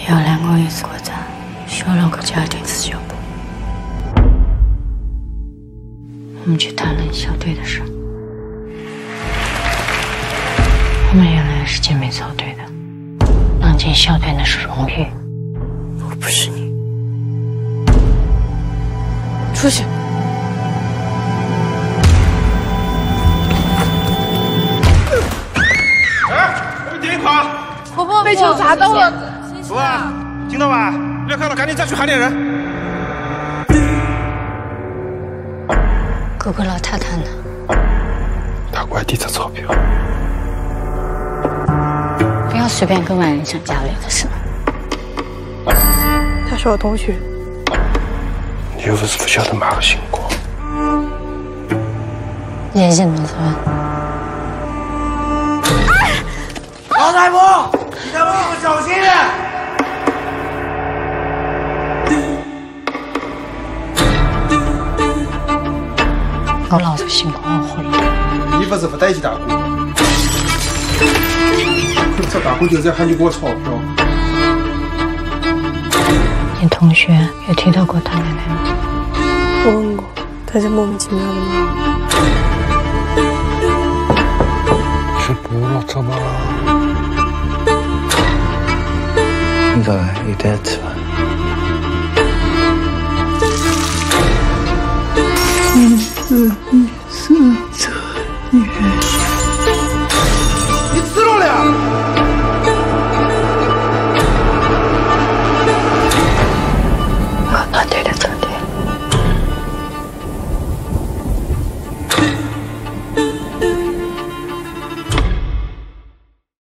有2个月子过程，小老可家庭自救部。我们去谈论校队的事。我们原来是姐妹操队的，能进校队那是荣誉。我不是你。出去。点一块。婆婆被球砸到了。喂，听到吧？没有看到，赶紧再去喊点人。哥哥老太太呢？他外地的钞票。不要随便跟外人讲家里的事。他是我同学。你又不是不晓得马个情况。爷爷能怎么？老太婆，你在外面小心点。我老子辛苦活了。你不是不待见大姑吗？这大姑就在喊你给我钞票。你同学有提到过他奶奶吗？我问过，他是莫名其妙的骂。是不了这吗？你个有点吃吧。1、2、3。